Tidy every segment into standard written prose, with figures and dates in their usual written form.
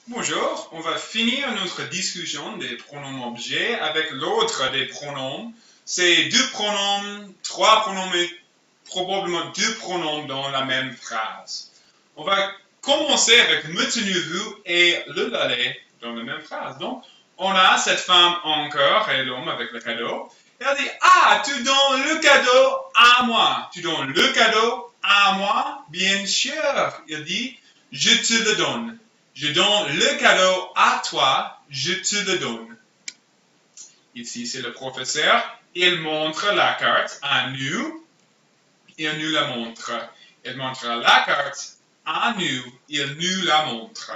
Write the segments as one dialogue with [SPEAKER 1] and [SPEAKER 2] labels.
[SPEAKER 1] Bonjour, on va finir notre discussion des pronoms objets avec l'ordre des pronoms. C'est deux pronoms, trois pronoms et probablement deux pronoms dans la même phrase. On va commencer avec maintenez-vous et le l'aller dans la même phrase. Donc, on a cette femme en cœur et l'homme avec le cadeau. Et elle dit, ah, tu donnes le cadeau à moi. Tu donnes le cadeau à moi, bien sûr. Il dit, je te le donne. Je donne le cadeau à toi, je te le donne. Ici, c'est le professeur. Il montre la carte à nous. Il nous la montre. Il montre la carte à nous. Il nous la montre.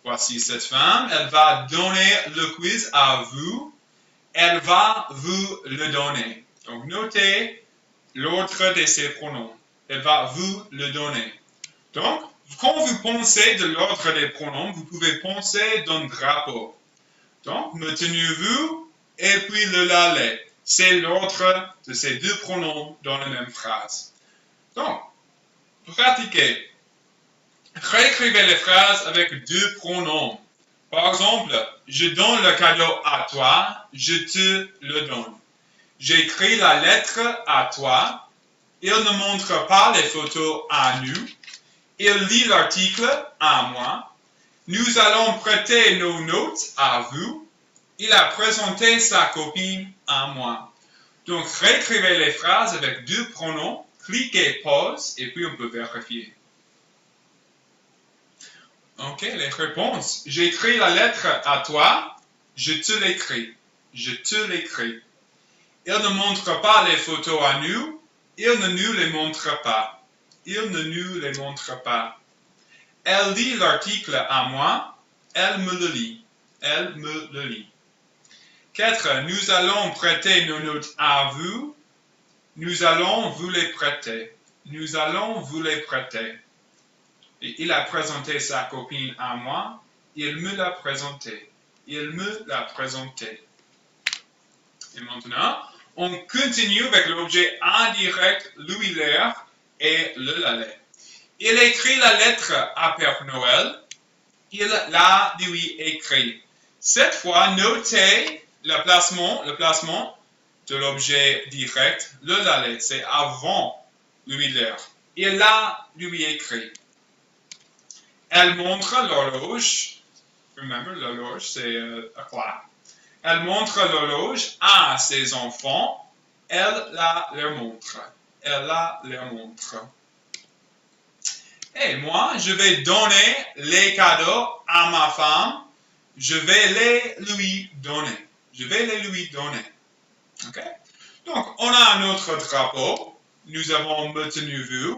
[SPEAKER 1] Voici cette femme. Elle va donner le quiz à vous. Elle va vous le donner. Donc, notez l'ordre de ces pronoms. Elle va vous le donner. Donc, quand vous pensez de l'ordre des pronoms, vous pouvez penser d'un drapeau. Donc, maintenez-vous et puis le l'aller. C'est l'ordre de ces deux pronoms dans la même phrase. Donc, pratiquez. Réécrivez les phrases avec deux pronoms. Par exemple, je donne le cadeau à toi, je te le donne. J'écris la lettre à toi, il ne montre pas les photos à nous. Il lit l'article à moi. Nous allons prêter nos notes à vous. Il a présenté sa copine à moi. Donc, réécrivez les phrases avec deux pronoms. Cliquez pause et puis on peut vérifier. Ok, les réponses. J'écris la lettre à toi. Je te l'écris. Je te l'écris. Il ne montre pas les photos à nous. Il ne nous les montre pas. Il ne nous les montre pas. Elle lit l'article à moi, elle me le lit. Elle me le lit. 4. Nous allons prêter nos notes à vous. Nous allons vous les prêter. Nous allons vous les prêter. Et il a présenté sa copine à moi. Il me l'a présentée. Il me l'a présentée. Et maintenant, on continue avec l'objet indirect, lui, l'air et le l'aller. Il écrit la lettre à Père Noël. Il l'a lui écrit. Cette fois, notez le placement de l'objet direct. Le l'aller, c'est avant lui l'air. Il l'a lui écrit. Elle montre l'horloge. Remember, l'horloge, c'est a clock. Elle montre l'horloge à ses enfants. Elle la leur montre. Elle la leur montre. Et moi, je vais donner les cadeaux à ma femme. Je vais les lui donner. Je vais les lui donner. OK? Donc, on a un autre drapeau. Nous avons maintenu vu,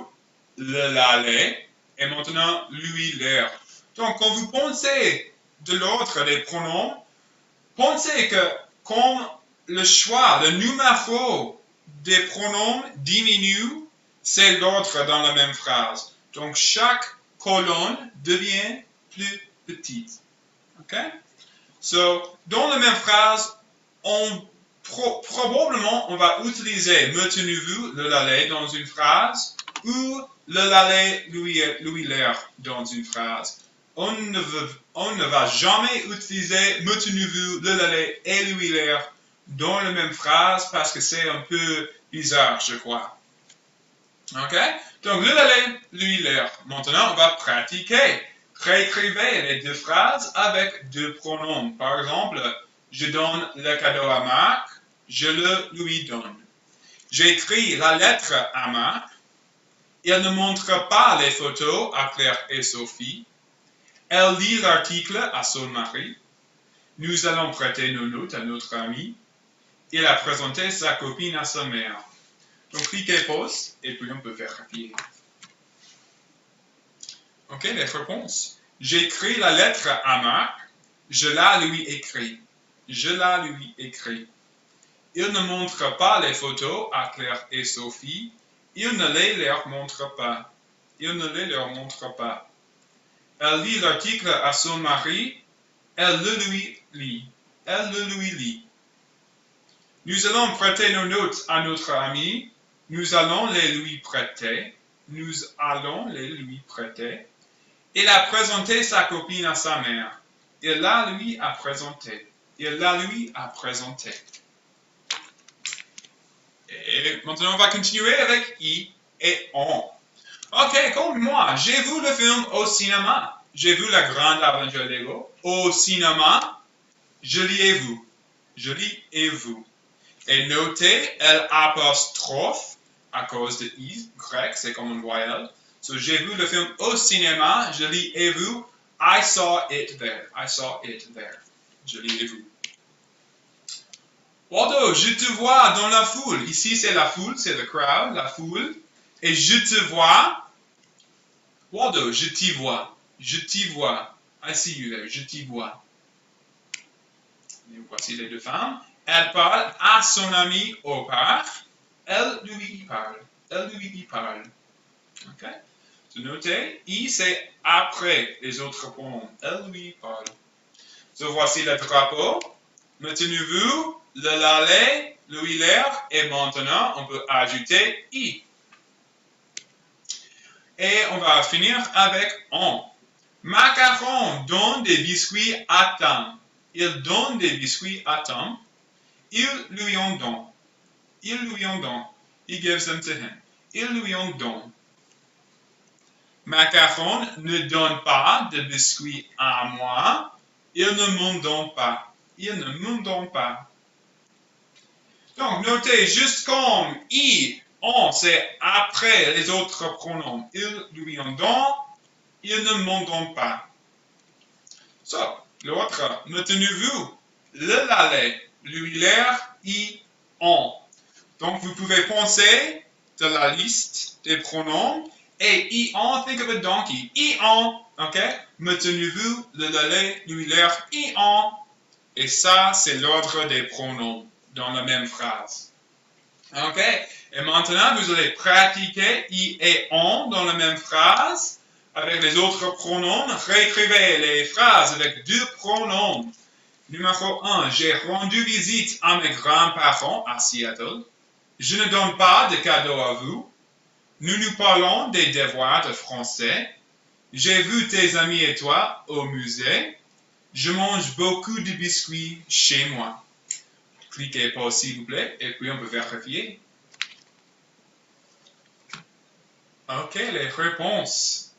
[SPEAKER 1] le l'aller, et maintenant lui, l'air. Donc, quand vous pensez de l'ordre des pronoms, pensez que comme le choix, le numéro des pronoms diminue, c'est l'ordre dans la même phrase. Donc, chaque colonne devient plus petite. OK? So, dans la même phrase, probablement, on va utiliser maintenez-vous, le l'aller dans une phrase, ou le l'aller, lui, l'air dans une phrase. On ne va jamais utiliser maintenez-vous, le l'aller et lui, l'air dans la même phrase parce que c'est un peu bizarre, je crois. OK? Donc, le l'aller, lui, l'air. Maintenant, on va pratiquer. Réécrivez les deux phrases avec deux pronoms. Par exemple, je donne le cadeau à Marc, je le lui donne. J'écris la lettre à Marc. Il ne montre pas les photos à Claire et Sophie. Elle lit l'article à son mari. Nous allons prêter nos notes à notre ami. Il a présenté sa copine à sa mère. Donc, cliquez pause et puis on peut vérifier. OK, les réponses. J'écris la lettre à Marc. Je la lui écris. Je la lui écris. Il ne montre pas les photos à Claire et Sophie. Il ne les leur montre pas. Il ne les leur montre pas. Elle lit l'article à son mari. Elle le lui lit. Elle le lui lit. Nous allons prêter nos notes à notre ami. Nous allons les lui prêter. Nous allons les lui prêter. Il a présenté sa copine à sa mère. Il la lui a présenté. Il la lui a présenté. Et maintenant, on va continuer avec I et on. Ok, comme moi, j'ai vu le film au cinéma. J'ai vu La Grande Aventure Lego au cinéma. Je l'ai vu. Je l'ai vu. Et notez l'apostrophe à cause de I grec, c'est comme une voyelle. So, j'ai vu le film au cinéma. Je l'ai vu. I saw it there. I saw it there. Je l'ai vu. Waldo, je te vois dans la foule. Ici, c'est la foule, c'est the crowd, la foule. Et je te vois. Waldo, je t'y vois. Je t'y vois. I see you there. Je t'y vois. Et voici les deux femmes. Elle parle à son ami au parc. Elle lui parle. Elle lui parle. OK? So, notez, I, c'est après les autres pronoms. Elle lui parle. So, voici le drapeau. Maintenez-vous le l'aller, le l'air, et maintenant, on peut ajouter I. Et on va finir avec on. Macaron donne des biscuits à Tom. Il donne des biscuits à Tom. Il lui en donne. Il lui en donne. He gives them to him. Il lui en donne. Macaron ne donne pas de biscuits à moi. Il ne m'en donne pas. Il ne m'en donne pas. Donc, notez, juste comme I, on, c'est après les autres pronoms. Il lui en donne, il ne m'en donne pas. So, l'autre, maintenez-vous, le l'aller, lui, l'air, I, on. Donc, vous pouvez penser de la liste des pronoms et I, on, think of a donkey. I, on, ok? Maintenez-vous, le l'aller, lui, l'air, I, on. Et ça, c'est l'ordre des pronoms dans la même phrase. OK? Et maintenant, vous allez pratiquer I et on dans la même phrase avec les autres pronoms. Réécrivez les phrases avec deux pronoms. Numéro 1, j'ai rendu visite à mes grands-parents à Seattle. Je ne donne pas de cadeaux à vous. Nous nous parlons des devoirs de français. J'ai vu tes amis et toi au musée. Je mange beaucoup de biscuits chez moi. Cliquez pause s'il vous plaît et puis on peut vérifier. OK, les réponses.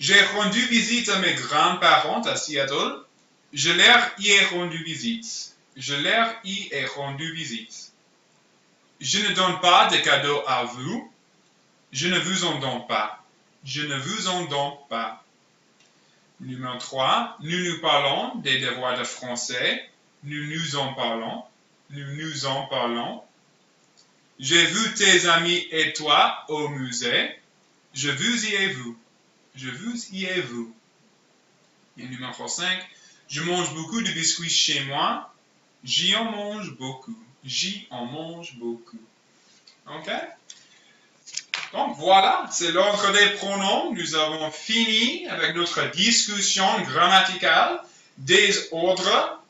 [SPEAKER 1] J'ai rendu visite à mes grands-parents à Seattle. Je leur y ai rendu visite. Je leur y ai rendu visite. Je ne donne pas de cadeaux à vous. Je ne vous en donne pas. Je ne vous en donne pas. Numéro 3. Nous nous parlons des devoirs de français. Nous nous en parlons. Nous nous en parlons. J'ai vu tes amis et toi au musée. Je vous y ai vu. Je vous y ai vu. Et numéro 5. Je mange beaucoup de biscuits chez moi. J'y en mange beaucoup. J'y en mange beaucoup. OK? Donc voilà, c'est l'ordre des pronoms. Nous avons fini avec notre discussion grammaticale des ordres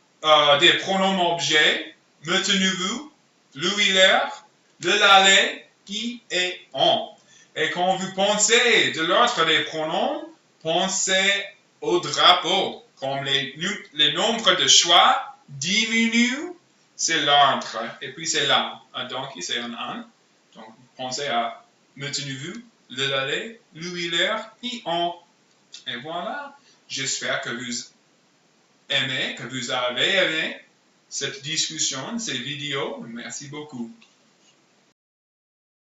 [SPEAKER 1] des pronoms objets. Maintenez-vous, lui, l'air, le l'aller, qui et on. Et quand vous pensez de l'ordre des pronoms, pensez au drapeau. Comme les nombres de choix diminuent, c'est l'ordre. Et puis c'est là. Un donkey, c'est un âne. Donc pensez à maintenez-vous, le l'aller, lui, l'air, et on. Et voilà. J'espère que vous aimez, que vous avez aimé cette discussion, ces vidéos. Merci beaucoup.